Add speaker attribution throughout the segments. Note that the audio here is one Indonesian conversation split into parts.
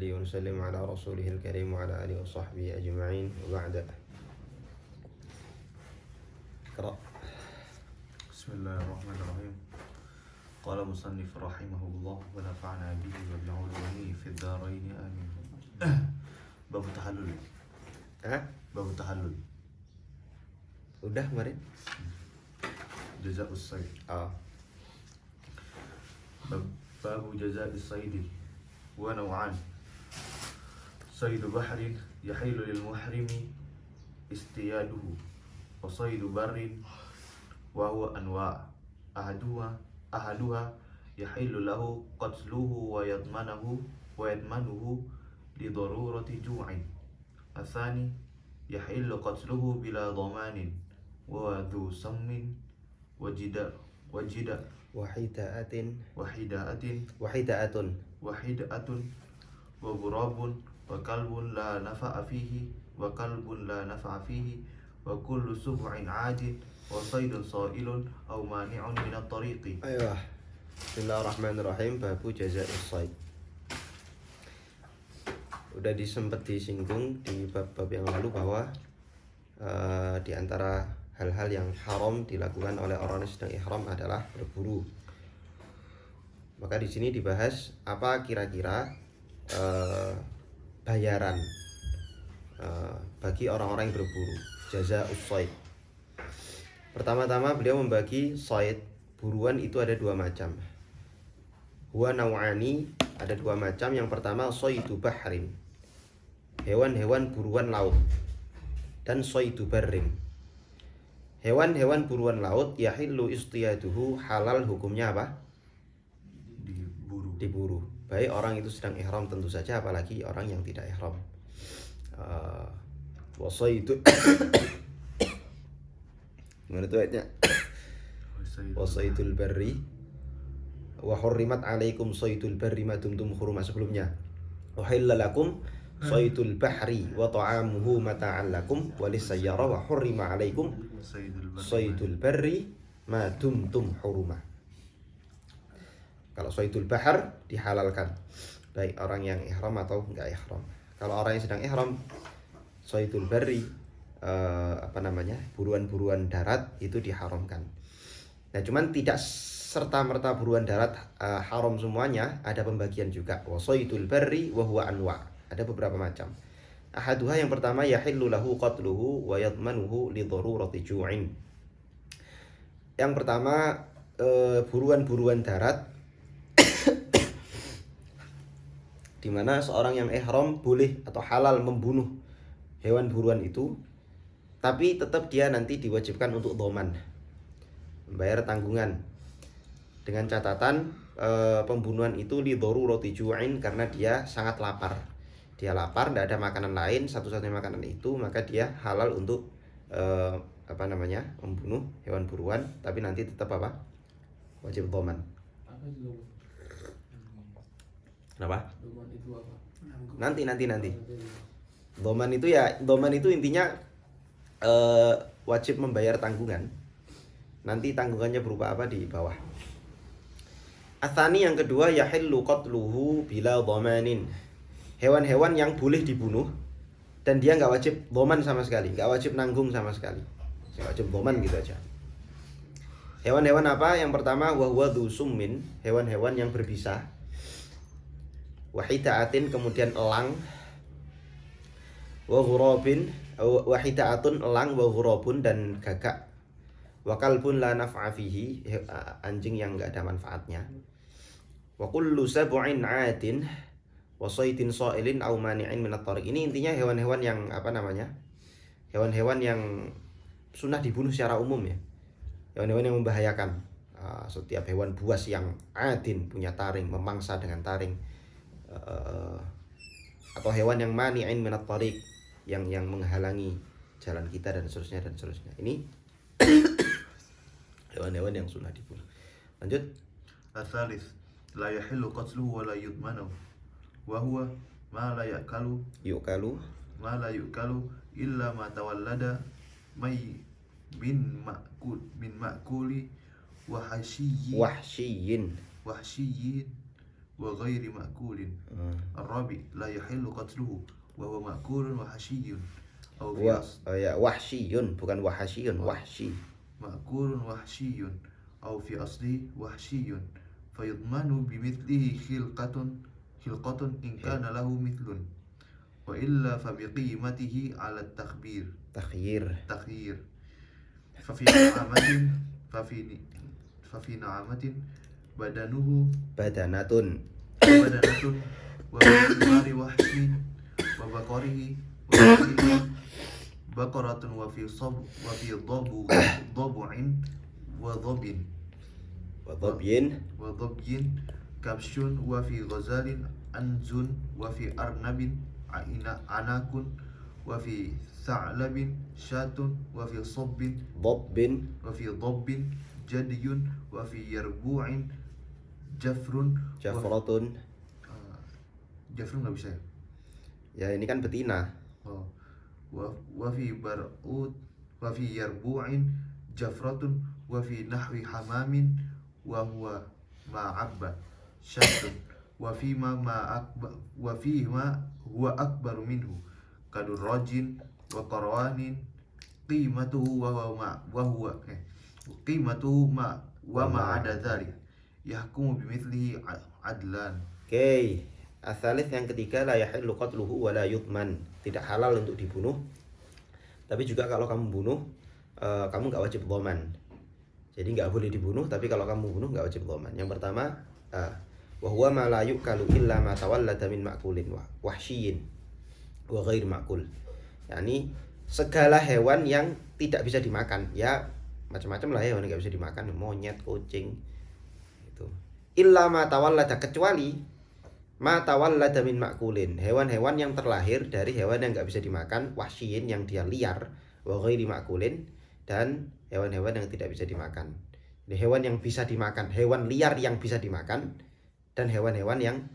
Speaker 1: ونسلم على رسوله الكريم وعلى آله وصحبه أجمعين وبعد. اقرأ.
Speaker 2: بسم الله الرحمن الرحيم. قال مصنف رحمه الله ونفعنا به وبعلومه في الدارين آمين. باب التحلل. باب التحلل.
Speaker 1: Udah kemarin?
Speaker 2: جزاء الصيد. باب جزاء الصيد ونوعان: صيد بحر يحل للمحرم اصطياده، وصيد بر وهو أنواع. أحدها يحل له قتله ويضمنه لضرورة جوع. الثاني يحل قتله بلا ضمان وذو سم وحداءة وغراب وكلب لا نفع فيه وكل سبع عاد وصيد صائل أو مانع من الطريق.
Speaker 1: أيوة. Bismillahirrahmanirrahim. Babu jaza'is shayd. Udah sempat disinggung di bab-bab yang lalu bahwa di antara hal-hal yang haram dilakukan oleh orang yang sedang ihram adalah berburu. Maka di sini dibahas apa kira-kira bayaran bagi orang-orang yang berburu, jaza'us shayd. Pertama-tama beliau membagi shayd, buruan itu ada dua macam. Huwa naw'ani, ada dua macam. Yang pertama shaydu bahrin, hewan-hewan buruan laut, dan shaydu barrin, hewan-hewan buruan laut. Yahillu istiyaduhu, halal hukumnya apa? Diburu. Baik orang itu sedang ihram tentu saja, apalagi orang yang tidak ihram. Wasaidu gimana tuh ayatnya? Wasaidul barri wa hurrimat alaikum saydul barri ma dumtum huruma. Sebelumnya uhilla lakum saydul bahri wa ta'amuhu mata'an lakum walisayyara wa hurrima alaikum saydul barri ma dumtum huruma. Kalau saydul bahar dihalalkan baik orang yang ihram atau enggak ihram. Kalau orang yang sedang ihram, saydul barri buruan-buruan darat itu diharamkan. Nah, cuman tidak serta-merta buruan darat haram semuanya, ada pembagian juga. Wa saydul barri wa huwa anwa'. Ada beberapa macam. Ahaduha, yang pertama, yahillu lahu qatluhu wa yadmanuhu li darurati ju'in. Yang pertama, buruan-buruan darat di mana seorang yang ihram boleh atau halal membunuh hewan buruan itu, tapi tetap dia nanti diwajibkan untuk dhaman, membayar tanggungan, dengan catatan pembunuhan itu li darurati ju'in, karena dia sangat lapar. Dia lapar, tidak ada makanan lain, satu-satunya makanan itu, maka dia halal untuk membunuh hewan buruan, tapi nanti tetap apa? Wajib dhaman. Kenapa? Nanti. Dhaman itu intinya wajib membayar tanggungan. Nanti tanggungannya berupa apa di bawah. Atsani, yang kedua, yahillu qatluhu bila dhamanin. Hewan-hewan yang boleh dibunuh dan dia nggak wajib dhaman sama sekali, nggak wajib nanggung sama sekali. Nggak wajib dhaman gitu aja. Hewan-hewan apa? Yang pertama, wa huwa dzu summin, hewan-hewan yang berbisa. Wahidaatin, kemudian elang. Wa ghurabin, wahidaatun, elang, wa ghurabun, dan gagak. Wa kalbun la naf'a fihi, anjing yang enggak ada manfaatnya. Wa kullu sab'in 'atin wa saydin sa'ilin aw mani'in min at-tariq. Ini intinya hewan-hewan yang hewan-hewan yang sunah dibunuh secara umum ya. Hewan-hewan yang membahayakan. Setiap hewan buas yang adin, punya taring, memangsa dengan taring, atau hewan yang mani'in min at-tariq, yang menghalangi jalan kita, dan seterusnya. Ini hewan-hewan yang sunnah dibunuh. Lanjut.
Speaker 2: Al-thalith la yahillu qatluhu wa la yudmanu wa huwa ma la yu'kalu illa ma tawallada min ma'kuli wahsiyyin وغير مأكول. الرابع لا يحل قتله وهو مأكول وحشي أو في
Speaker 1: wahsyiyun, bukan wahasyiyun, wahsyi.
Speaker 2: مأكول وحشي أو في أصله وحشي فيضمن بمثله خلقة إن كان له مثل وإلا فبقيمته على
Speaker 1: تخيير.
Speaker 2: ففي نعمة بدنه
Speaker 1: badanatun
Speaker 2: وفي ثمار وحش وبقره وفي بقرة وفي ضبع وظبي كبش وفي غزال أنز وفي أرنب عناك وفي ثعلب شاة وفي ضب جدي وفي يربوع
Speaker 1: jafratun.
Speaker 2: جفر nggak bisa
Speaker 1: Ya ini kan betina.
Speaker 2: وفي برؤوت وفي يربوع جفرة وفي نحو حمام وهو ما عب شاة وفيما هو أكبر منه كدراج وقروان قيمته وما عدا ذلك يحكم بمثله عدلان.
Speaker 1: Oke. Asalith yang ketiga, la yahillu qatluhu wa la yudman. Tidak halal untuk dibunuh. Tapi juga kalau kamu bunuh, kamu nggak wajib dhaman. Jadi nggak boleh dibunuh, tapi kalau kamu bunuh nggak wajib dhaman. Yang pertama, wa huwa ma la yukalu illa ma tawallada min ma'kulin wahsyiyin wa ghair ma'kul. Yani segala hewan yang tidak bisa dimakan. Ya macam-macam lah hewan yang nggak bisa dimakan, monyet, kucing itu. Illa ma tawallada, kecuali ma tawallada min ma'kulin, hewan-hewan yang terlahir dari hewan yang nggak bisa dimakan, wahsyiyin yang dia liar, wa ghairi ma'kulin, dan hewan-hewan yang tidak bisa dimakan. Jadi hewan yang bisa dimakan, hewan liar yang bisa dimakan, dan hewan-hewan yang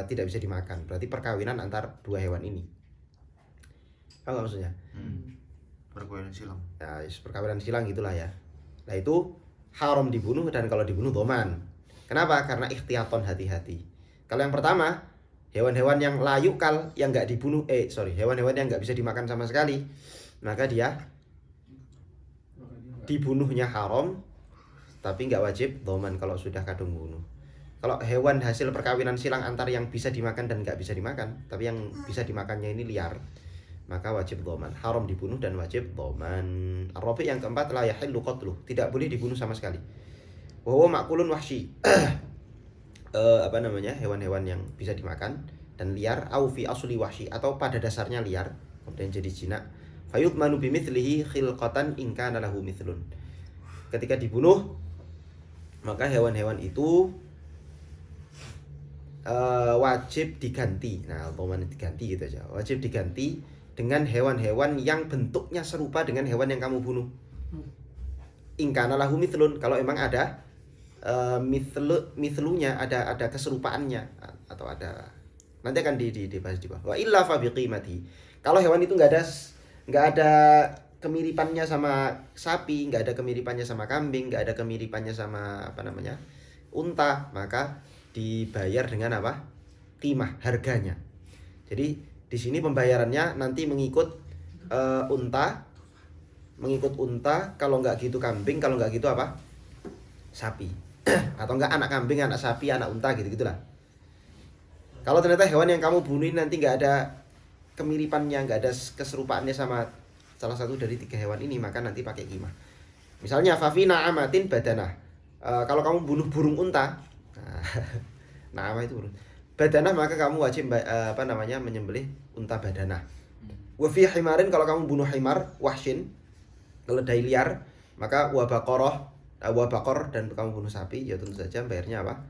Speaker 1: tidak bisa dimakan. Berarti perkawinan antar dua hewan ini. Apa maksudnya?
Speaker 2: Perkawinan silang.
Speaker 1: Nah, perkawinan silang gitulah ya. Nah itu haram dibunuh, dan kalau dibunuh dhaman. Kenapa? Karena ikhtiyaton, hati-hati. Kalau yang pertama, hewan-hewan yang la yukal, yang nggak dibunuh, hewan-hewan yang nggak bisa dimakan sama sekali, maka dia dibunuhnya haram, tapi nggak wajib dhaman kalau sudah kadung bunuh. Kalau hewan hasil perkawinan silang antar yang bisa dimakan dan nggak bisa dimakan, tapi yang bisa dimakannya ini liar, maka wajib dhaman. Haram dibunuh dan wajib dhaman. Ar-rabi' yang keempat, la yahillu qatluh, tidak boleh dibunuh sama sekali. Wa huwa ma'kulun wahsyi. Hewan-hewan yang bisa dimakan dan liar, au fi asli wahsyi, atau pada dasarnya liar kemudian jadi jinak. Fayudmanu bimithlihi khilqatan in kana lahu mithlun. Ketika dibunuh, maka hewan-hewan itu wajib diganti. Nah, umpamanya diganti gitu aja. Wajib diganti dengan hewan-hewan yang bentuknya serupa dengan hewan yang kamu bunuh. In kana lahu mithlun, kalau emang ada mithlunya, ada keserupaannya, atau ada, nanti akan dibahas di bawah. Wa illa fa biqimati. Kalau hewan itu nggak ada kemiripannya sama sapi, nggak ada kemiripannya sama kambing, nggak ada kemiripannya sama unta, maka dibayar dengan apa? Qimah, harganya. Jadi di sini pembayarannya nanti mengikut unta, kalau nggak gitu kambing, kalau nggak gitu apa? Sapi. Atau enggak anak kambing, anak sapi, anak unta, gitu-gitulah. Kalau ternyata hewan yang kamu bunuh nanti nggak ada kemiripannya, nggak ada keserupaannya sama salah satu dari tiga hewan ini, maka nanti pakai qimah. Misalnya fafina amatin badanah, kalau kamu bunuh burung unta, nama itu burung badanah, maka kamu wajib menyembelih unta badanah. Wa fi himarin, kalau kamu bunuh himar wahsyin, keledai liar, maka wa bakor, dan kamu bunuh sapi, ya tentu saja bayarnya apa?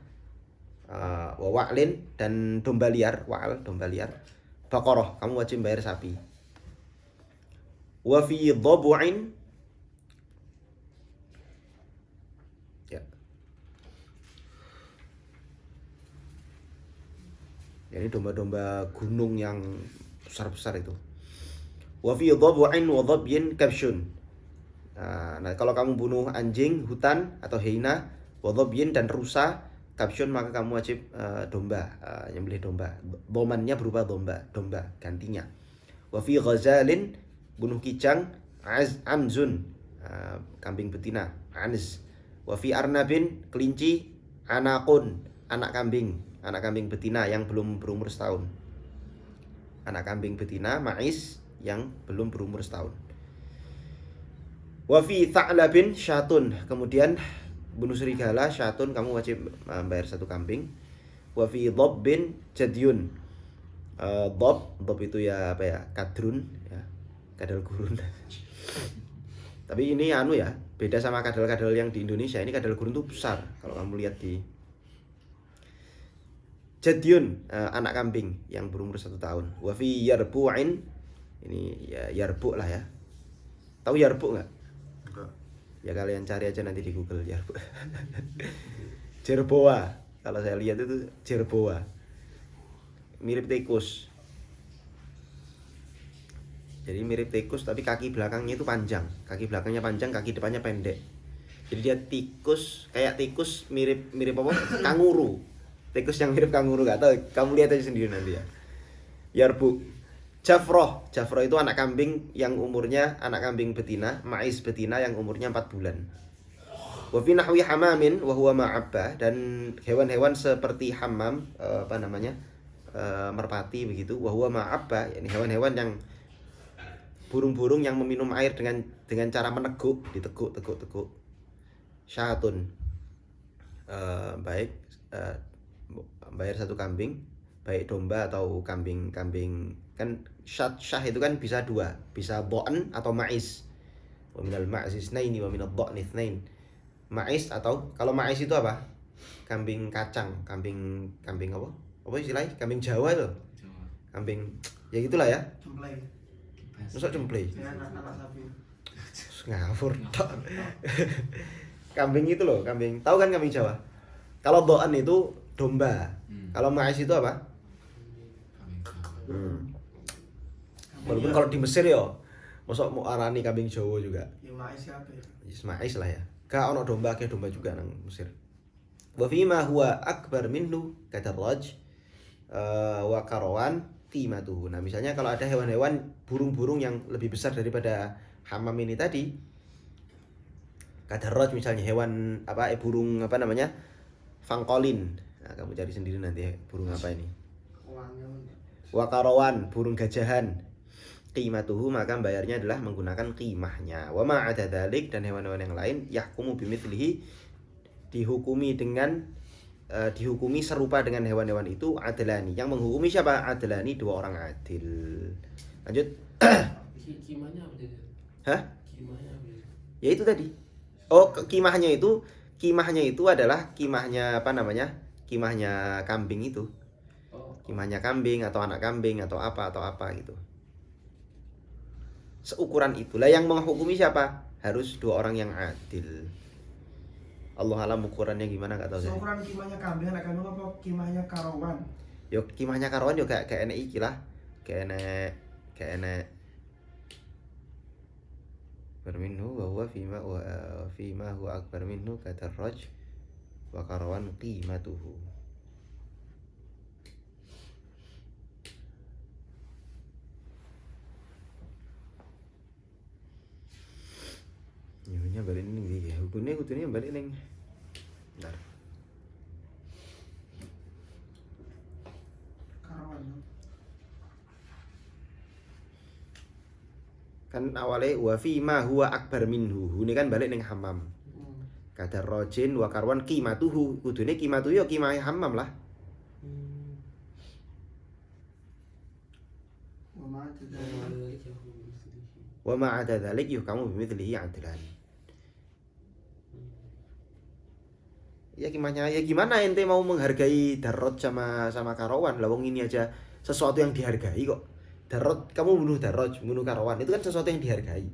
Speaker 1: Wa wa'lin, dan domba liar, wa'al, domba liar. Baqarah, kamu wajib bayar sapi. Wa fi dhabu'in, ya. Jadi domba-domba gunung yang besar-besar itu. Wa fi dhabu'in wa dhabyin kabsyun. Nah, kalau kamu bunuh anjing hutan atau hyena, wa dhabyin, dan rusa, kabsyun maka kamu wajib domba, nyembelih domba. Domannya berupa domba gantinya. Wa fi ghazalin, bunuh kijang, amzun, kambing betina, anz. Wa fi arnabin, kelinci, anakun, anak kambing betina yang belum berumur setahun. Anak kambing betina, ma'is, yang belum berumur setahun. Wa fi tha'labin syatun, kemudian bunuh serigala, syatun, kamu wajib bayar 1 kambing. Wa fi dhabbin jadyun, dhab itu ya apa ya, kadrun ya, kadal gurun. Tapi ini anu ya, beda sama kadal-kadal yang di Indonesia. Ini kadal gurun tuh besar kalau kamu lihat di jadyun, anak kambing yang berumur 1 tahun. Wa fi yarbu'in, ini ya yarbu lah ya. Tahu yarbu nggak?
Speaker 2: Enggak.
Speaker 1: Ya kalian cari aja nanti di Google yarbu. Jerboa, kalau saya lihat itu jerboa, mirip tikus. Jadi mirip tikus tapi kaki belakangnya itu panjang, kaki belakangnya panjang, kaki depannya pendek. Jadi dia tikus, kayak tikus mirip apa? Kanguru. Tikus yang mirip kanguru, nggak tahu. Kamu lihat aja sendiri nanti ya. Yarbu. Jafroh itu anak kambing yang umurnya, anak kambing betina, ma'is betina yang umurnya 4 bulan. Wa fi nahwi hamamin wa huwa ma'abba, dan hewan-hewan seperti hamam, merpati begitu, wa huwa ma'abba, yakni hewan-hewan yang burung-burung yang meminum air dengan cara meneguk, diteguk. Syatun, bayar 1 kambing, baik domba atau kambing kan. Syah itu kan bisa 2, bisa dha'n atau ma'is. Wa minal ma'zi itsnaini wa minadh dha'ni itsnain. Ma'is, atau kalau ma'is itu apa? Kambing kacang, kambing apa? Apa istilahnya? Kambing Jawa itu. Kambing ya gitulah ya.
Speaker 3: Cemplay.
Speaker 1: Masuk cemplay.
Speaker 3: Ya anak sapi.
Speaker 1: Ngawur tok. Kambing itu loh, kambing. Tahu kan kambing Jawa? Kalau dha'n itu domba. Kalau ma'is itu apa? Walaupun kalau di Mesir ya, mosok mau arani kambing Jawa juga.
Speaker 3: Ya mais siapa ya?
Speaker 1: Ma'is lah ya. Gak ono domba, kayak domba juga nang Mesir. Wa fima huwa akbar minhu kadarraj wa karawan qimatuhu. Nah, misalnya kalau ada hewan-hewan burung-burung yang lebih besar daripada hamam ini tadi, kadarraj misalnya hewan apa, burung apa namanya? Fangkolin. Nah, kamu cari sendiri nanti burung apa ini. Wa karawan, burung gajahan. Qimatuhu, maka bayarnya adalah menggunakan qimahnya. Wa ma ada dzalik, dan hewan-hewan yang lain yahkumu bimithlihi, dihukumi serupa dengan hewan-hewan itu, adlani. Yang menghukumi siapa? Adlani, 2 orang adil. Lanjut.
Speaker 4: Qimahnya apa jadi?
Speaker 1: Hah?
Speaker 4: Qimahnya apa jadi?
Speaker 1: Ya itu tadi. Oh, qimahnya itu adalah qimahnya apa namanya? Qimahnya kambing itu. Qimahnya kambing atau anak kambing atau apa gitu. Seukuran itulah yang menghukumi siapa? Harus 2 orang yang adil. Allah alam ukurannya gimana nggak tahu saya.
Speaker 3: Seukuran kimahnya kambing, anak kambing apa kimahnya karawan?
Speaker 1: Yo kimahnya karawan yo kayak enek iki lah. Kayak enek berminhu wa huwa fima huwa akbar minhu kadarraj wa karawan qimatuhu. Nyunya balik ning iki. Hukumnya balik ning. Bentar.
Speaker 3: Karawan.
Speaker 1: Kan awalnya wa fi ma huwa akbar minhu. Ini kan balik ning hamam. Kadar rojin wa karwan qimatuhu. Kudune qimatu yo qimah hamam lah. Wa ma ada dzalik yuhkamu bimithlihi adlan. Ya gimana ente mau menghargai darot sama karawan? Lah wong ini aja sesuatu yang dihargai kok. Darot, kamu bunuh karawan, itu kan sesuatu yang dihargai.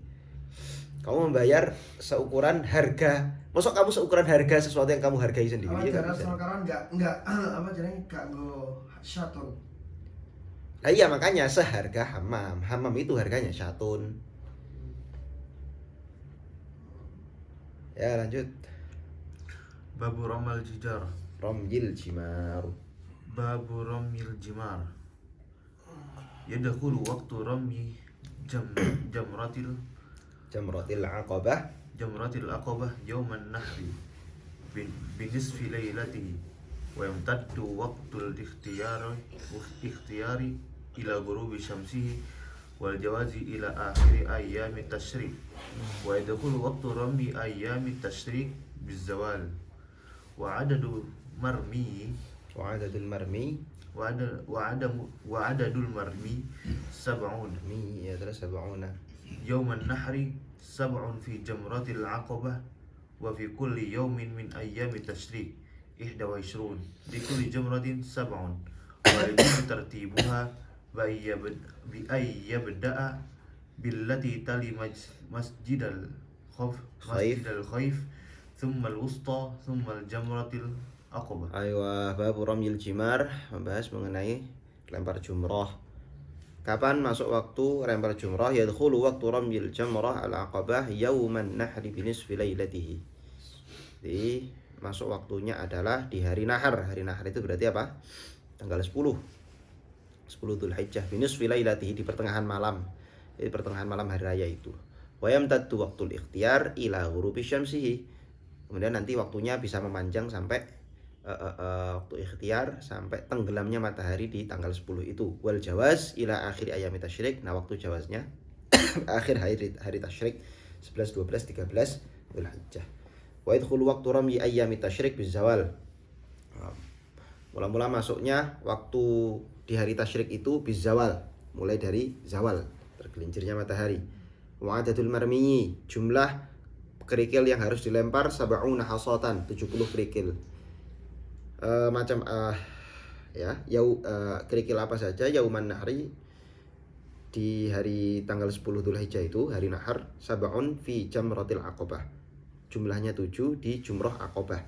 Speaker 1: Kamu membayar seukuran harga. Mosok kamu seukuran harga sesuatu yang kamu hargai sendiri.
Speaker 3: Kalau
Speaker 1: Ya,
Speaker 3: darah sama karawan enggak apa jadinya enggak go syatun.
Speaker 1: Nah iya makanya seharga hamam. Hamam itu harganya syatun. Ya lanjut.
Speaker 2: Babu ramal jijar.
Speaker 1: ramyil jimar.
Speaker 2: Babu ramyil jimar. Yadkhulu waqtu ramyi jamratil
Speaker 1: Jamratil aqabah
Speaker 2: yawman nahri binisfi laylatihi wa yamtaddu waqtul ikhtiyari ila ghurubi syamsihi wal jawazi ila akhiri ayyami tashrik wa yadkhulu waqtu ramyi ayyami tashrik bizawal wa adadul marmi sab'un
Speaker 1: mi adalah sab'una
Speaker 2: yawman nahri sab'un fi jamratil aqabah wa fi kulli yawmin min ayyami tashrik 21 di kulli jamratin sab'un wa yajibu tartibuha bi ayyabda'a billati tali masjidal khayf thumma al-wusta thumma al-jamratil aqabah.
Speaker 1: Aywa, bab ramyil jimar membahas mengenai lempar jumrah. Kapan masuk waktu lempar jumrah? Yadkhulu waqtu ramyil jamrah al-aqabah yauman nahri binisfi lailatihi. Jadi masuk waktunya adalah di hari nahar. Hari nahar itu berarti apa? Tanggal 10 Dzulhijjah binisfi lailatihi, di pertengahan malam. Jadi pertengahan malam hari raya itu. Wa yamtaddu waqtul ikhtiyar ila ghurubi syamsihi. Kemudian nanti waktunya bisa memanjang sampai waktu ikhtiar sampai tenggelamnya matahari di tanggal 10 itu. Wal jawaz ila akhir ayami tasyrik. Nah, waktu jawaznya akhir hari tasyrik 11, 12, 13 Dzulhijjah. Wa yadkhulu waqtu ramyi ayami tasyrik bizawal. Mula-mula masuknya waktu di hari tasyrik itu bizawal, mulai dari zawal, tergelincirnya matahari. Wa adadul marmiyi, jumlah kerikil yang harus dilempar sab'una hasatan, 70 kerikil. Kerikil apa saja? Yauman nahri, di hari tanggal 10 Dzulhijjah itu hari nahar, sab'un fi jamratil aqabah, jumlahnya 7 di jumrah aqabah.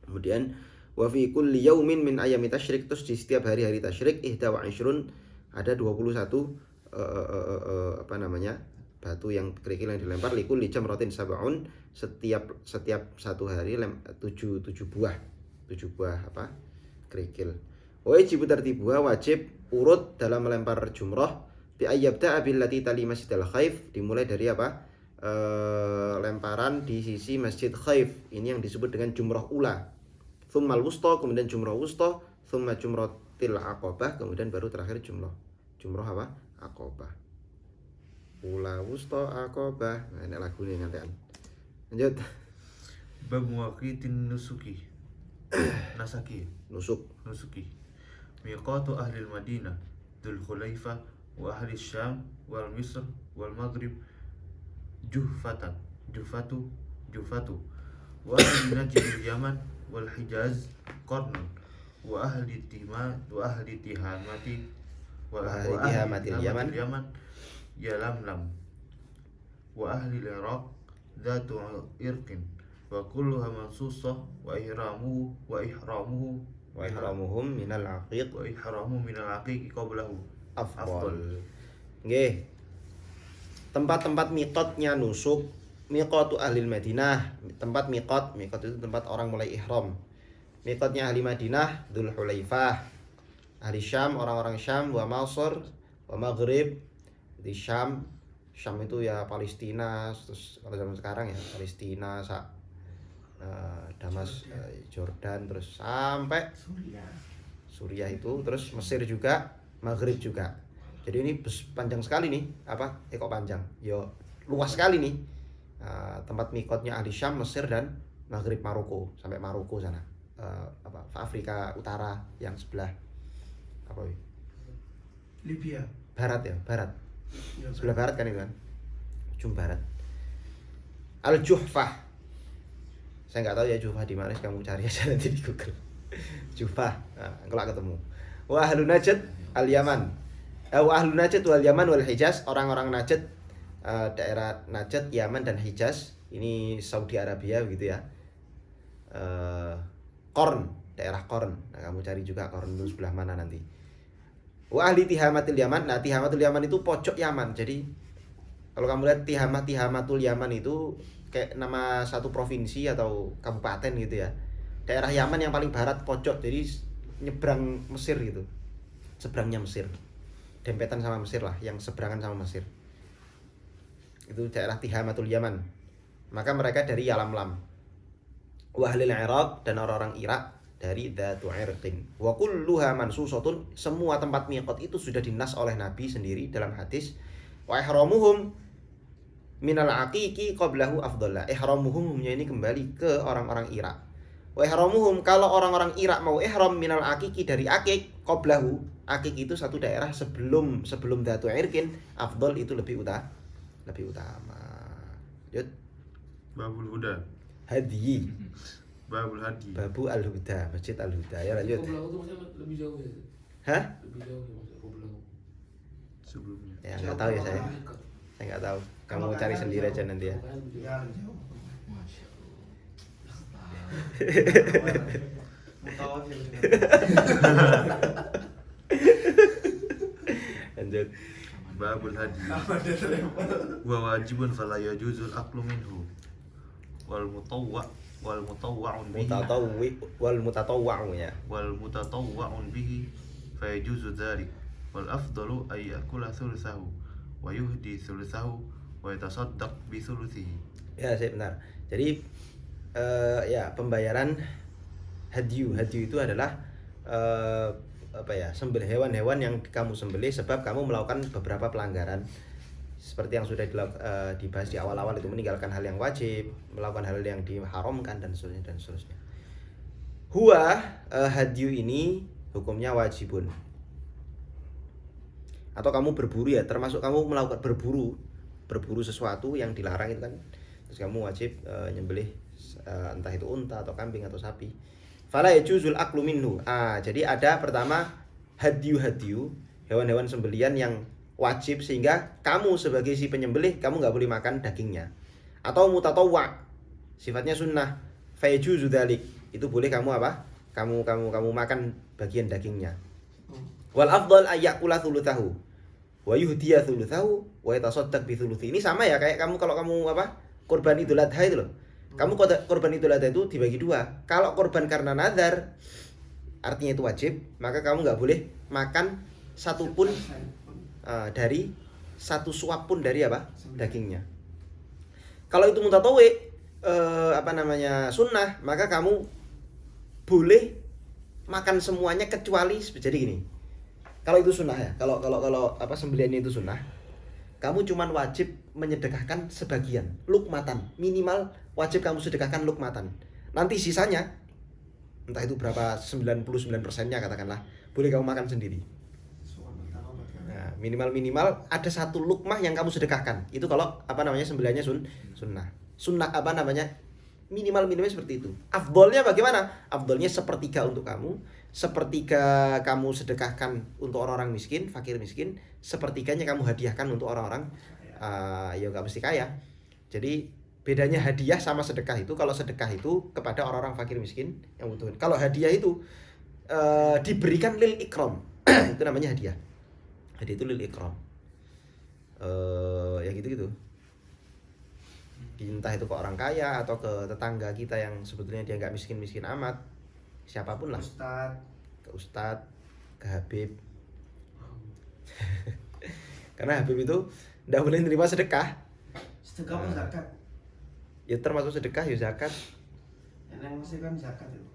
Speaker 1: Kemudian wa fi kulli yaumin min ayami tasyrik, terus di setiap hari-hari tasyrik 21 ada 21 batu yang kerikil yang dilempar, likulli jamratin sab'un, setiap satu hari 7 buah kerikil. Wajib tertibuha, wajib urut dalam melempar jumrah bi ayyabda billati tali masjidil khayf, dimulai dari lemparan di sisi Masjid Khayf. Ini yang disebut dengan jumrah ula. Tsummal wusta, kemudian jumrah wusta, tsumma jumratil aqabah, kemudian baru terakhir jumrah aqabah. Ula wusta aqabah. Nah, ini lagu nih ngantean. Lanjut.
Speaker 2: Bab muwaqitin nusuki. Nusuki. Miqatu ahli al-Madinah, Dzul Khulaifah wa ahli Syam wal Misr wal Maghrib Juhfatu wa ahli Najd al-Yaman wal Hijaz Qarnun wa ahli Tihamatil Yaman Yalamlam wa ahli al-Iraq Dhatu Irqin wa kulluha mansusah wa ihramuhum
Speaker 1: minal aqiq
Speaker 2: qablahu
Speaker 1: afdal. Nggih. Tempat-tempat miqatnya nusuk, miqatu ahli Madinah, tempat miqat itu tempat orang mulai ihram. Miqatnya ahli Madinah Dzul Hulaifah. Ahli Syam, orang-orang Syam, wa Masr, wa Maghrib. Di Syam itu ya Palestina, terus kalau zaman sekarang ya Palestina, Damas, Jordan, terus sampai Suriah itu, terus Mesir juga, Maghrib juga. Jadi ini panjang sekali nih, kok panjang? Yo luas sekali nih. Tempat mikotnya ahli Syam, Mesir dan Maghrib, Maroko, sampai Maroko sana. Afrika Utara yang sebelah
Speaker 3: Libya.
Speaker 1: Barat ya, barat.
Speaker 3: Ya,
Speaker 1: Sebelah barat kan itu kan? Ujung barat. Al-Juhfah. Saya nggak tahu ya Juhfah di mana, kamu cari aja nanti di Google. Juhfah. Nah, kalau ketemu. Wa ahlu Najd al-Yaman. Wa ahlu Najd wal Yaman wal Hijaz, orang-orang Najd, daerah Najd, Yaman dan Hijaz. Ini Saudi Arabia begitu ya. Qarn, daerah Qarn. Nah, kamu cari juga Qarn itu sebelah mana nanti. Wa ahli Tihamatil Yaman. Nah, Tihamatul Yaman itu pojok Yaman. Jadi kalau kamu lihat Tihamatul Yaman itu kayak nama satu provinsi atau kabupaten gitu ya. daerah Yaman yang paling barat pojok, jadi nyebrang Mesir gitu, seberangnya Mesir, dempetan sama Mesir lah, yang seberangan sama Mesir. Itu daerah Tihamatul Yaman. Maka mereka dari Yalamlam. Wa ahlil Iraq, dan orang-orang Irak dari Dzatu Irqin. Wa kulluha mansusatun, semua tempat miqat itu sudah dinas oleh Nabi sendiri dalam hadis. Wa ihramuhum minal aqiqi qablahu afdhallah. Ihramuhumnya ini kembali ke orang-orang Irak. Wa ihramuhum, kalau orang-orang Irak mau ihram minal aqiqi dari aqiq, qablahu, aqiq itu satu daerah sebelum Dzatu Irqin, afdhal itu lebih utama. Lanjut.
Speaker 2: Babul Huda.
Speaker 1: Hadi.
Speaker 2: Babul Hadi.
Speaker 1: Babu Al-Huda, Masjid Al-Huda. Ya lanjut.
Speaker 4: Qoblahu itu maksudnya lebih jauh ya?
Speaker 1: Hah?
Speaker 4: Lebih jauh ya maksudnya Qoblahu.
Speaker 2: Sebelumnya.
Speaker 1: Ya nggak tahu ya saya. Saya nggak tahu. Kamu
Speaker 3: Kalau
Speaker 1: cari
Speaker 3: kanan
Speaker 1: sendiri
Speaker 3: jauh.
Speaker 1: aja nanti ya.
Speaker 4: Makanya lebih
Speaker 3: Ya
Speaker 4: jauh.
Speaker 3: jauh.
Speaker 4: Masya
Speaker 3: Mutawakil.
Speaker 1: Lanjut.
Speaker 2: Babul Hadi.
Speaker 3: Apa dia terlempar?
Speaker 2: Wa wajibun fala yajuzul aqlu minhu. Wal mutawwa'un bihi.
Speaker 1: Mutatawwi wal mutatawwa'u ya.
Speaker 2: Wal mutatawwa'un bihi fayajuzu dzalik. Wal afdalu ay yakula thuluthahu wa yuhdi thuluthahu wa yatasaddaq bi thuluthihi.
Speaker 1: Ya, saya benar. Jadi ya pembayaran hadyu itu adalah apa ya, sembelih hewan-hewan yang kamu sembelih sebab kamu melakukan beberapa pelanggaran seperti yang sudah dibahas di awal-awal, itu meninggalkan hal yang wajib, melakukan hal yang diharamkan dan seterusnya. Huwa hadyu ini hukumnya wajibun. Atau kamu berburu ya, termasuk kamu melakukan berburu sesuatu yang dilarang itu kan, terus kamu wajib nyembelih entah itu unta atau kambing atau sapi. Fala yajuzul aklu minhu. Jadi ada pertama hadyu, hewan-hewan sembelian yang wajib sehingga kamu sebagai si penyembelih kamu nggak boleh makan dagingnya. Atau mutatawwa, sifatnya sunnah. Fa yajuzu dzalik. Itu boleh kamu apa? Kamu makan bagian dagingnya. Wal afdal ayyakula thuluthahu wa yuhdiya thuluthahu wa yatasaddaq bi thuluthi. Ini sama ya kayak kamu kalau kamu apa? Kurban Idul Adha itu loh. Kamu korban Idul Adha itu dibagi dua. Kalau korban karena nazar, artinya itu wajib, maka kamu nggak boleh makan satupun dari satu suap pun dari apa? Dagingnya. Kalau itu mutatawwi, sunnah, maka kamu boleh makan semuanya kecuali jadi gini. Kalau itu sunnah ya, kalau sembelihannya itu sunnah, kamu cuman wajib menyedekahkan sebagian, lukmatan, minimal wajib kamu sedekahkan lukmatan. Nanti sisanya, entah itu berapa 99%-nya katakanlah, boleh kamu makan sendiri. Nah, minimal ada satu lukmah yang kamu sedekahkan. Itu kalau sembelihannya sunnah. Sunnah minimalnya seperti itu. Afdolnya bagaimana? Afdolnya sepertiga untuk kamu, sepertiga kamu sedekahkan untuk orang-orang miskin, fakir miskin, sepertiganya kamu hadiahkan untuk orang-orang ya nggak mesti kaya. Jadi bedanya hadiah sama sedekah itu, kalau sedekah itu kepada orang-orang fakir miskin yang butuh. Kalau hadiah itu diberikan lil ikram, itu namanya hadiah. Hadiah itu lil ikram. Ya gitu-gitu. Entah itu ke orang kaya atau ke tetangga kita yang sebetulnya dia nggak miskin-miskin amat, siapapun lah. Ke ustadz, ke Habib. Karena Habib itu nggak boleh menerima sedekah.
Speaker 3: Sedekah pun zakat.
Speaker 1: Ya termasuk sedekah ya zakat.
Speaker 3: Yang mesti kan zakat itu.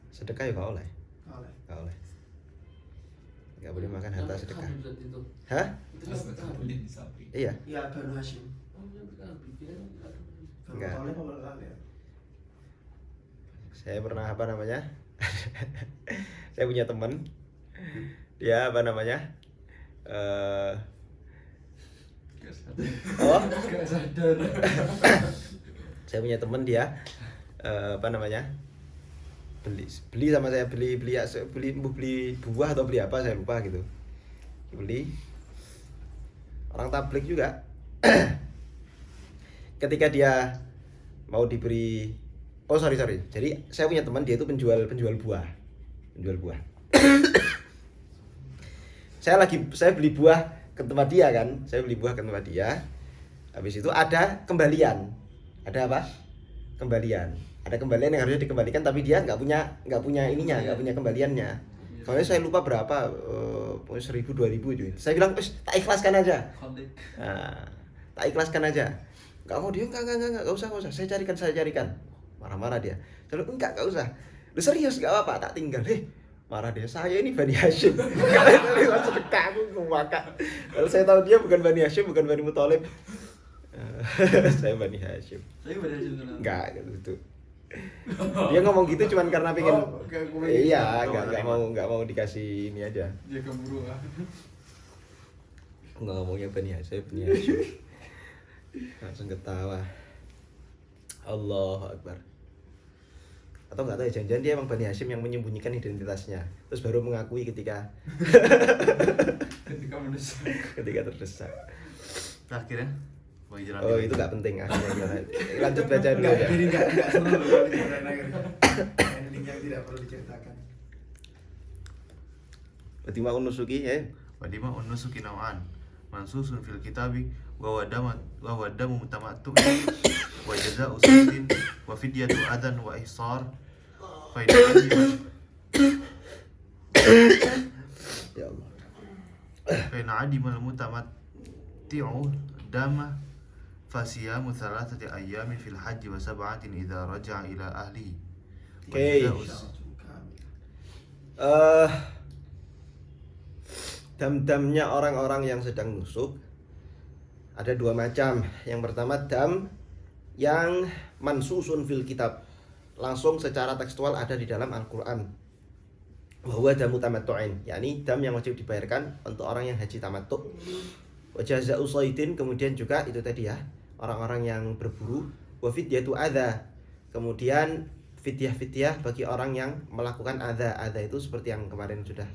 Speaker 1: Sedekah ya nggak oleh.
Speaker 3: Oleh.
Speaker 1: Nggak boleh makan harta
Speaker 4: Yang
Speaker 1: sedekah.
Speaker 4: Habib berarti itu.
Speaker 1: Hah?
Speaker 4: Itu kan Habib.
Speaker 1: Iya.
Speaker 3: Iya, Banu Hashim.
Speaker 4: Oh, yang bukan Habib, ya kan?
Speaker 1: Enggak.
Speaker 3: Oleh apa oleh?
Speaker 1: Saya pernah saya punya teman, dia
Speaker 4: Gak sadar.
Speaker 1: saya punya teman dia beli sama saya, beli buah atau beli apa saya lupa gitu, beli orang tablik juga. Ketika dia mau diberi jadi saya punya teman, dia itu penjual buah. saya beli buah ke tempat dia kan, habis itu ada kembalian. Ada apa? Kembalian. Ada kembalian yang harusnya dikembalikan tapi dia nggak punya ininya, nggak punya kembaliannya. Soalnya saya lupa berapa, pokoknya 1.000 2.000 itu. Saya bilang, tak ikhlaskan aja. Nah, tak ikhlaskan aja. Nggak mau dia, nggak usah. Saya carikan. Marah-marah dia. Saya bilang, enggak usah. Lu serius nggak apa-apa, tak tinggal. Marah dia, saya ini Bani Hashim. Sedekah aku ngakak. Kalau saya tahu dia bukan Bani Hashim, bukan Bani Muthalib. Saya Bani Hashim.
Speaker 4: Tapi pada situ
Speaker 1: Enggak gitu. Dia ngomong gitu cuman karena pengen iya, enggak mau dikasih ini aja.
Speaker 4: dia keburu ah.
Speaker 1: Enggak ngomongnya Bani Hashim, Bani Hashim. Langsung ketawa. Allahu Akbar. Atau enggak tahu ya, jangan-jangan dia emang Bani Hashim yang menyembunyikan identitasnya. Terus baru mengakui ketika
Speaker 4: ketika
Speaker 1: terdesak.
Speaker 2: Akhirnya
Speaker 1: Oh, itu enggak penting akhirnya. Lanjut baca dulu
Speaker 3: Enggak,
Speaker 1: ya.
Speaker 3: jadi enggak seru loh kalau diceritain akhirnya. Ending yang tidak perlu diceritakan.
Speaker 1: Fatimah Unusuki ya.
Speaker 2: Wadima unusuki naw'an mansusun fil kitabi wa wadamu mutamattu wa jaza'u sayyidin wa fidyatu adan wa ihsar fa
Speaker 1: Ya Allah.
Speaker 2: in adima al mutamatti'u dama fasiyamu thalathati ayyamin fil hajji wa sab'atin idza raja'a ila ahlihi.
Speaker 1: Oke. Dam-damnya orang-orang yang sedang nusuk ada dua macam. Yang pertama dam yang mansusun fil kitab, langsung secara tekstual ada di dalam Al-Quran. Bahwa damu tamattu'in, yakni dam yang wajib dibayarkan untuk orang yang haji tamattu'. Wa jaza'u saydin, kemudian juga itu tadi ya, orang-orang yang berburu. Wa fidyatu adza, kemudian fidyah bagi orang yang melakukan adza. Adza itu seperti yang kemarin sudah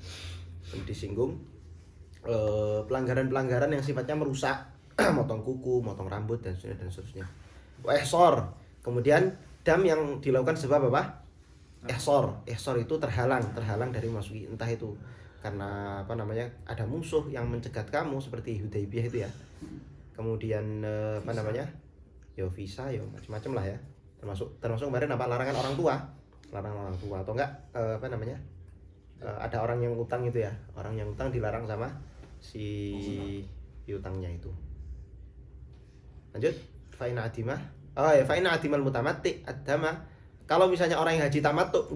Speaker 1: disinggung, pelanggaran-pelanggaran yang sifatnya merusak, motong kuku, motong rambut dan seterusnya. Wa ihsar, kemudian dam yang dilakukan sebab apa? Ihsar itu terhalang dari masuki, entah itu karena ada musuh yang mencegat kamu seperti Hudaybiyah itu ya. Kemudian visa, macam-macam lah ya. Termasuk kemarin larangan orang tua atau enggak ada orang yang utang itu ya. Orang yang utang dilarang sama si piutangnya itu. Lanjut, fa'in adimal mutamatti ad-dama. Kalau misalnya orang yang haji tamattu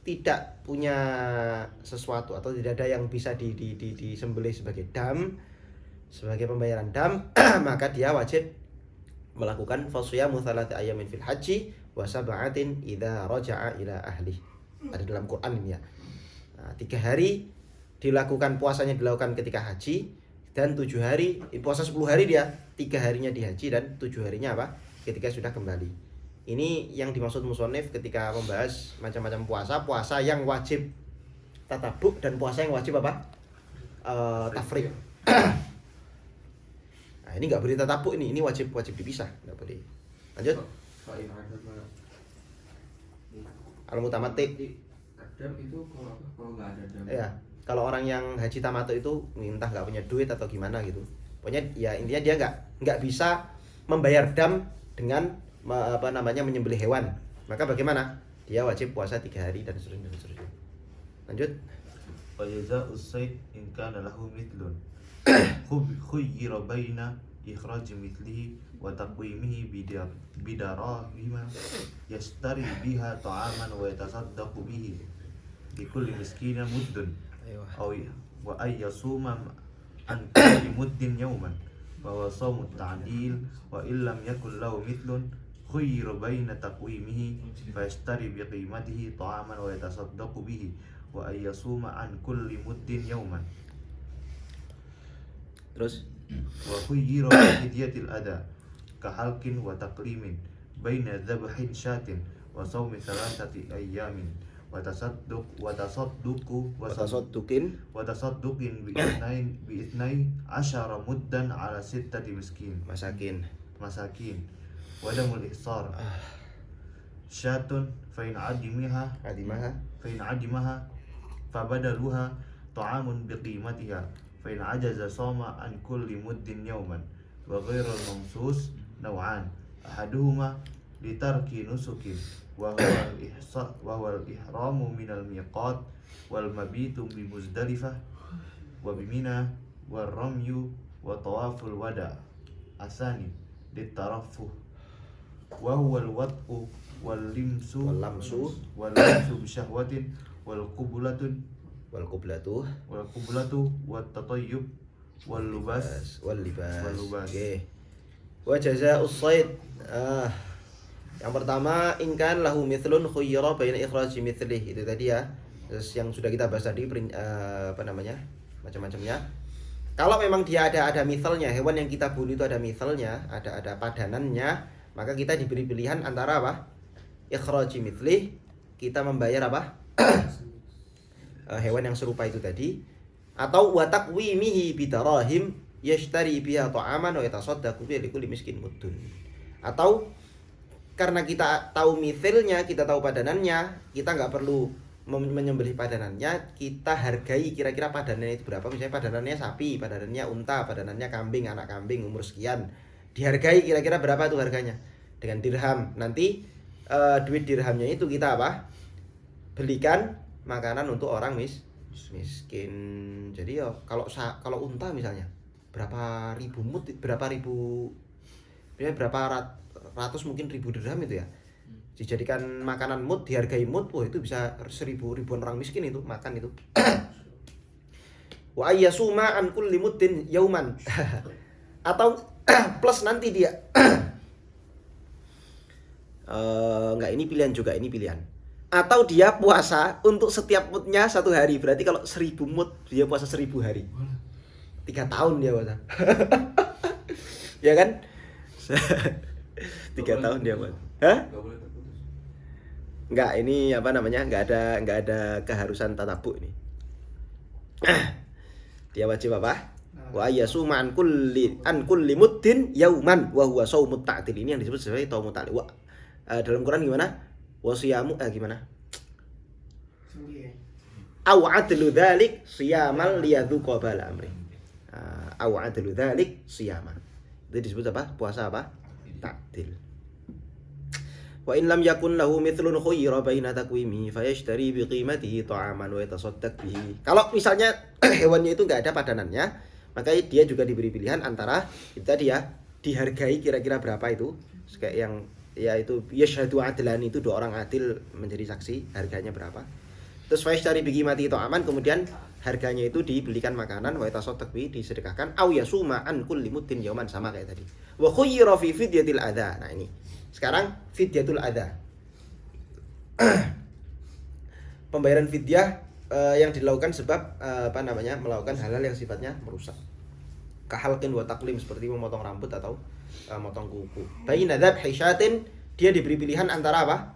Speaker 1: tidak punya sesuatu atau tidak ada yang bisa disembelih sebagai dam, sebagai pembayaran dam, maka dia wajib melakukan fasyamu thalathati ayyamin fil haji wa sab'atin idza raja'a ila ahli. Ada dalam Quran ini ya. Nah, 3 hari puasanya dilakukan ketika haji, dan 7 hari, puasa 10 hari dia, 3 harinya di haji dan 7 harinya apa? Ketika sudah kembali. Ini yang dimaksud musonif ketika membahas macam-macam puasa yang wajib tatabuk dan puasa yang wajib apa? Tafriq. Nah, ini nggak boleh tatabuk, ini wajib dipisah, nggak boleh. Lanjut. Al-mutamatti.
Speaker 4: Dam itu kalau nggak ada dam.
Speaker 1: Ya, kalau orang yang haji tamattu itu entah nggak punya duit atau gimana gitu. Pokoknya ya intinya dia nggak bisa membayar dam dengan menyembelih hewan. Maka bagaimana? Dia wajib puasa 3 hari dan seterusnya. Lanjut.
Speaker 2: wa jaza'u sayd in kana lahu mithlun khuyyira baina ikhraj mithlihi wa taqwimihi bidarahima yashtari biha ta'aman wa yatasaddaqu bihi likulli miskinin muddun wa ay yasuma an kulli muddin yawman wa sawmu ta'dil wa illam yakul lahu mithlun khuyyira baina taqwimihi fa yashtari biqimatihi ta'aman wa yatasaddaqu bihi wa ay yasuma an kulli muddin yawman.
Speaker 1: Terus
Speaker 2: Wa khuyyira hidyatil ada kahalkin wa taqlimin baina dhabhin syatin wa sawmi thalathati ayyamin wa tasadduqin bi ithnai asyara muddan ala sittati
Speaker 1: masakin.
Speaker 2: wa damul ihsar syatun fa in adimaha fabadaluha ta'amun biqimatiha fa in ajaza sama an kulli muddin yawman wa ghairul mamsus naw'an ahaduhuma litarki nusukin wa huwa al-ihramu minal miqat wal mabitu bi Muzdalifah wa bimina wal ramyu wa tawaful wada asani litaraffuh wa huwa al-wad'u wal limsu bi syahwatin wal qublatu wat tatayyub wal libas.
Speaker 1: Oke. Wa jazaa'us shayd. Yang pertama, in kan lahu mithlun khuyyira baina ikhraji mithlih. Itu tadi ya. Terus yang sudah kita bahas tadi macam-macamnya. Kalau memang dia ada mithalnya, hewan yang kita bunuh itu ada mithalnya, ada padanannya, maka kita diberi pilihan antara apa? Ikhraji mithlih, kita membayar apa? Hewan yang serupa itu tadi, atau wa taqwimihi bidarahim yashtari biha ta'aman wa yatasaddaqu bihi likulli miskin muddun. Atau karena kita tahu mithilnya, kita tahu padanannya, kita nggak perlu menyembelih padanannya, kita hargai kira-kira padanannya itu berapa. Misalnya padanannya sapi, padanannya unta, padanannya kambing, anak kambing umur sekian, dihargai kira-kira berapa tuh harganya dengan dirham. Nanti duit dirhamnya itu kita apa? Belikan makanan untuk orang miskin. Jadi ya kalau unta misalnya berapa ribu ratus mungkin ribu dirham itu ya, dijadikan makanan mut, dihargai mut, wah itu bisa ribuan orang miskin itu makan itu. Wa ayyasuma an kulli muddin yauman. Atau plus nanti dia enggak, ini pilihan juga, ini pilihan. Atau dia puasa untuk setiap mutnya 1 hari. Berarti kalau 1000 mut dia puasa 1000 hari. 3 tahun dia puasa. Ya kan? 3 tahun dia puasa. Hah? Enggak, ini apa namanya? Enggak ada keharusan tatabu ini. Dia wajib apa? Wa yasuma an kulli muddin yauman wa huwa shaumut ta'til. Ini yang disebut sebagai taumut ta'til. Dalam Quran gimana? Wasiyamu gimana? Au adlu dzalik siyamal liyadzuqa bala amri. Au adlu dzalik siyaman. Itu disebut apa? Puasa apa? Ta'til. Wa in lam yakun lahu mithlun khuyyira baina taqwimi fayashtari biqimatihi ta'aman wa yatasaddaq bihi. Kalau misalnya hewannya itu enggak ada padanannya, maka dia juga diberi pilihan antara itu tadi ya, dihargai kira-kira berapa itu, kayak yang yaitu yashhadu adlan, itu 2 orang adil menjadi saksi, harganya berapa. Terus fayashtari biqimatihi ta'aman, kemudian harganya itu dibelikan makanan, wa yatasaddaq bihi, disedekahkan, au yasuma an kulli muddin yauman, sama kayak tadi. Wa khuyyira fi fidyatil adza. Nah ini sekarang fidyatul adza. Pembayaran fidyah yang dilakukan sebab melakukan hal-hal yang sifatnya merusak. Kahalqin wa taqlim, seperti memotong rambut atau memotong kuku. Baina dzabhi syatin, dia diberi pilihan antara apa?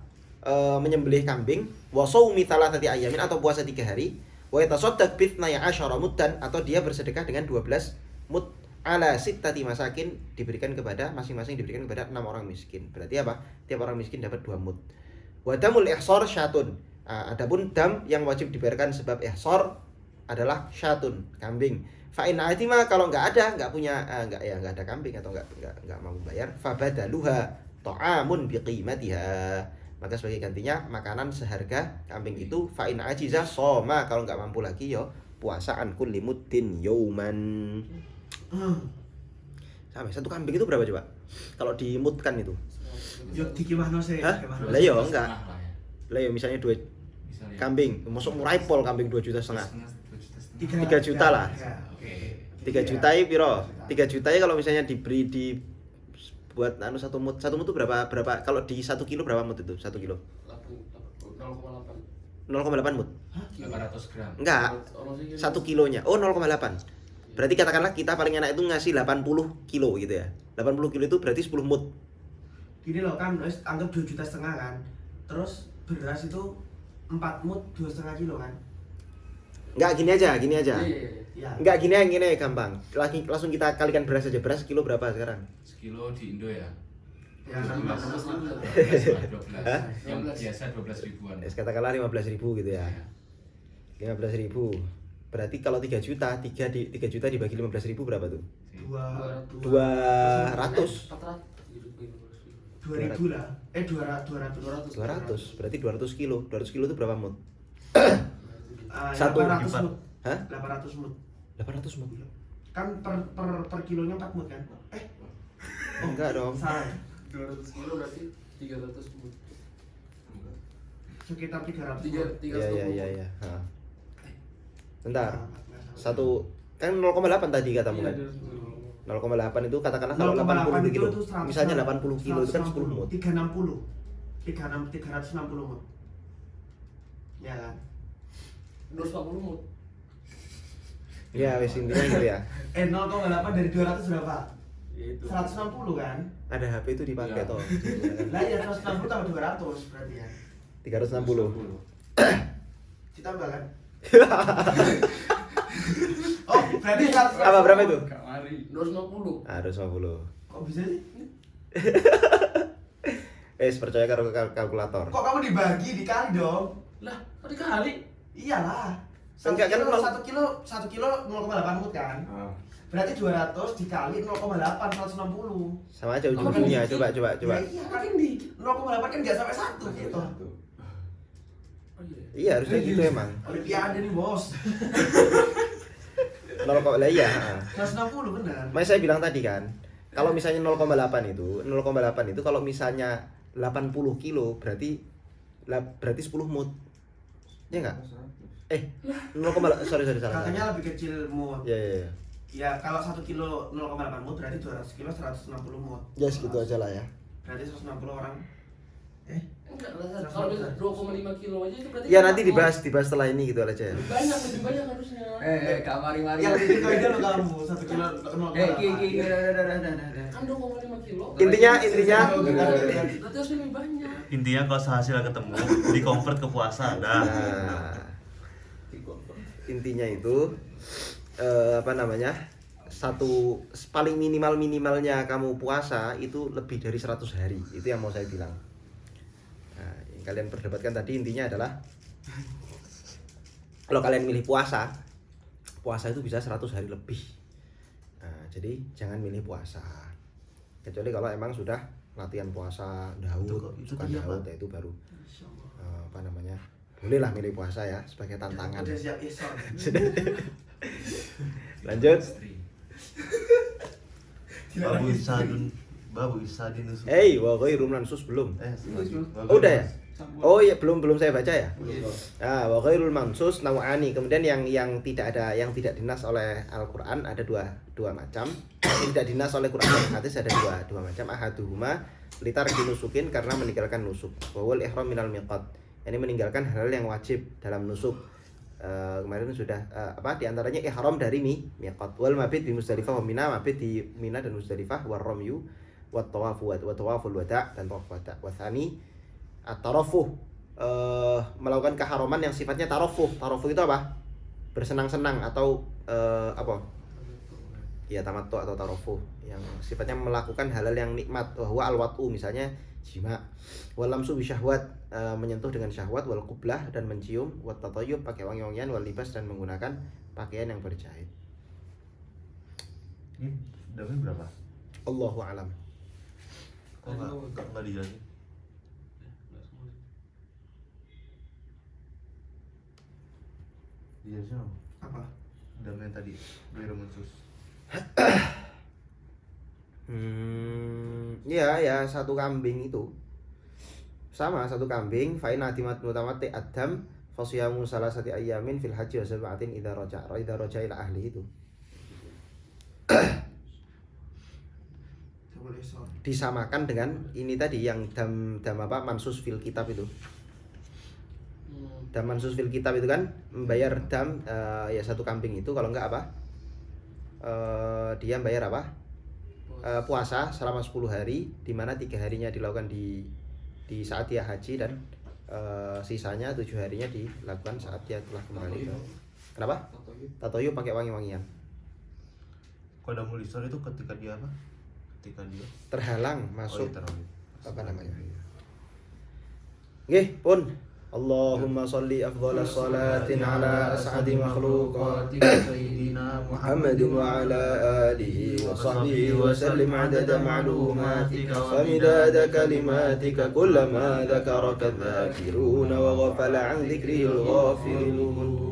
Speaker 1: Menyembelih kambing, wa shaumi thalathati ayamin, atau puasa 3 hari, wa yatasaddaq bi 12 muddan, atau dia bersedekah dengan 12 mud ala sittati masakin, masing-masing diberikan kepada 6 orang miskin. Berarti apa? Tiap orang miskin dapat 2 mud. Wa damul ihsar syatun. Adapun dam yang wajib dibayarkan sebab ihsar adalah syatun, kambing. Fa in atima, kalau enggak ada kambing atau enggak mau bayar, fa badaluha ta'amun biqimatiha, maka sebagai gantinya makanan seharga kambing itu. Fa in ajiza soma, kalau enggak mampu lagi yo puasaan kulli muddin yauman. Sampai 1 kambing itu berapa coba? Kalau dimutkan itu?
Speaker 3: Yo dikimahno sih.
Speaker 1: Hah? Lah yo enggak. Lah yo misalnya 2 kambing, masuk murai pol kambing 2,5 juta. 3 juta lah. 3 juta piro? 3 juta kalau misalnya buat satu mut itu berapa? Kalau di 1 kilo berapa mut itu? 1 kilo. 0,8 mut.
Speaker 4: 800 gram.
Speaker 1: Enggak. 1 kilonya. Oh, 0,8. Berarti katakanlah kita paling enak itu ngasih 80 kilo gitu ya. 80 kilo itu berarti 10 mut.
Speaker 3: Gini loh kan, anggap 2,5 juta kan. Terus beras itu 4 mut 2,5 kilo kan.
Speaker 1: Enggak, gini aja.
Speaker 3: Iya.
Speaker 1: Enggak, gini gampang. Langsung kita kalikan beras aja. Beras kilo berapa sekarang?
Speaker 4: Sekilo di Indo ya.
Speaker 3: Ya,
Speaker 4: 12.
Speaker 1: Hah?
Speaker 4: Yang biasa 12 ribuan.
Speaker 1: Katakanlah 15.000 gitu ya. 15.000. Berarti kalau 3 juta, 3 juta dibagi 15.000 berapa tuh?
Speaker 3: 200.
Speaker 1: 200.
Speaker 3: 2000 lah.
Speaker 1: 200. Berarti 200 kilo. 200 kilo itu berapa mut? Satu.
Speaker 3: 800 mut.
Speaker 1: Hah?
Speaker 3: 800 mut.
Speaker 1: 800 mut.
Speaker 3: Kan per kilonya 4 mut kan?
Speaker 1: Oh, enggak dong.
Speaker 3: Salah ya?
Speaker 5: 200 kilo berarti 300 mut.
Speaker 3: Sekitar 300
Speaker 5: Tiga
Speaker 3: mut.
Speaker 1: Iya. Ha. Bentar.
Speaker 3: Nah,
Speaker 1: Satu kan 0,8 tadi katamu kan? 0,8 itu katakanlah kalau 80 kilo. Misalnya 80 kilo itu kan 10 mut.
Speaker 3: 360. 360 mut. Ya kan?
Speaker 5: 240 mut.
Speaker 1: Ya, wis intinya gitu ya.
Speaker 3: 0,8 dari 200 berapa?
Speaker 5: Itu.
Speaker 3: 160 kan?
Speaker 1: Ada HP itu dipakai
Speaker 4: Iya.
Speaker 1: toh.
Speaker 3: Lah ya 160 tambah 200 berarti ya.
Speaker 1: 360.
Speaker 3: Ditambah kan? Oh, berarti 160.
Speaker 1: Apa berapa itu?
Speaker 5: Kamari 250.
Speaker 1: Harus 50.
Speaker 3: Kok bisa sih?
Speaker 1: Percaya karo kalkulator.
Speaker 3: Kok kamu dibagi dikali dong?
Speaker 5: Lah, kok dikali?
Speaker 3: Iyalah.
Speaker 1: Enggak, kan nol-
Speaker 3: 1 kilo 0,8 mut kan? Berarti 200 dikali 0,8 160.
Speaker 1: Sama aja ujung-ujungnya. Coba.
Speaker 3: Ya iya kan dikit. 0,8 kan enggak sampai 1 gitu.
Speaker 5: Oh iya.
Speaker 1: Iya, harusnya gitu emang.
Speaker 3: Olimpiade nih, Bos.
Speaker 1: 0, lah iya.
Speaker 3: 160 benar.
Speaker 1: Makanya saya bilang tadi kan, kalau misalnya 0,8 itu kalau misalnya 80 kilo berarti 10 mut. Ya enggak? 0, sorry salah.
Speaker 3: Katanya lebih kecil mut.
Speaker 1: Ya.
Speaker 3: Ya kalau 1 kilo 0,8 mut berarti 200 kilo 160 mut.
Speaker 1: Ya segitu aja lah ya.
Speaker 3: Berarti 160 orang.
Speaker 5: Enggak lah, kalau bisa 2,5 kilo aja itu berarti
Speaker 1: Ya nanti dibahas setelah ini gitu aja ya.
Speaker 5: lebih banyak harusnya.
Speaker 6: Kamari-mari.
Speaker 3: Yang lebih kecil aja lo kamu 1 kilo 0,8.
Speaker 6: Udah.
Speaker 5: Kan 2,5 kilo.
Speaker 1: Intinya
Speaker 5: Berarti harus lebih banyak.
Speaker 2: Intinya kalau sehasil ketemu di convert ke puasa dah.
Speaker 1: nah, intinya itu satu paling minimalnya kamu puasa itu lebih dari 100 hari. Itu yang mau saya bilang. Nah, yang kalian perdebatkan tadi intinya adalah kalau kalian milih puasa itu bisa 100 hari lebih. Nah, jadi jangan milih puasa. Kecuali kalau emang sudah latihan puasa Daud,
Speaker 2: Itu
Speaker 1: suka
Speaker 2: tadi apa?
Speaker 1: Daud, ya itu baru bolehlah milih puasa ya sebagai tantangan.
Speaker 3: Udah siap isor.
Speaker 1: Lanjut.
Speaker 2: Babu Isadin Nusuk.
Speaker 1: Wa ghairum mansus belum.
Speaker 2: Oh,
Speaker 1: Udah ya? Oh iya, belum saya baca ya. Wa ghairul mansus nau'ani. Kemudian yang tidak dinas oleh Al-Qur'an ada dua macam. Yang tidak dinas oleh Quran dan hadis ada dua macam. Ahaduhuma litarki nusukin karena meninggalkan nusuk. Wa wal ihram minal miqat. Ini meninggalkan hal yang wajib dalam nusuk. Kemarin sudah di antaranya ihram dari miqat. Wal mabit di Muzdalifah wa Mina, mabit di Mina dan Muzdalifah, war ramyu wa tawaful wada' dan tawaf wada'. Wa tsani at-tarafuh, melakukan keharaman yang sifatnya tarafuh. Tarafuh itu apa? Bersenang-senang atau ya tamattu atau tarafuh yang sifatnya melakukan hal-hal yang nikmat. Wa al-wat'u misalnya jima, wal lamsu bi syahwat, menyentuh dengan syahwat, wal qublah dan mencium, wat tatayyub pakai wangi-wangian, wal libas dan menggunakan pakaian yang berjahit.
Speaker 2: Ini damanya berapa?
Speaker 1: Allahu a'lam.
Speaker 2: Kok enggak dijelasin? Dijelasin apa?
Speaker 3: Apa?
Speaker 2: Damanya tadi biar mensus.
Speaker 1: Ya satu kambing itu sama satu kambing fa'in atimat mutamati adam fasiyamu salasati ayyamin fil haji wa sab'atin idza raja ila ahli itu
Speaker 3: Coba isor.
Speaker 1: disamakan dengan ini tadi yang dam mansus fil kitab itu. Dam mansus fil kitab itu kan membayar dam ya satu kambing itu kalau enggak dia bayar puasa selama 10 hari di mana 3 harinya dilakukan di saat dia haji dan sisanya 7 harinya dilakukan saat dia telah kembali. Kenapa? Tatoyu pakai wangi-wangian.
Speaker 2: Qadamul isar itu ketika dia apa? Ketika dia
Speaker 1: Terhalang masuk
Speaker 2: tarawih.
Speaker 1: apa namanya? Nggih, pun اللهم صل أفضل الصلاة على أسعد مخلوقاتك
Speaker 2: سيدنا
Speaker 1: محمد وعلى آله وصحبه وسلم عدد معلوماتك ومداد كلماتك كلما ذكرك الذاكرون وغفل عن ذكره الغافلون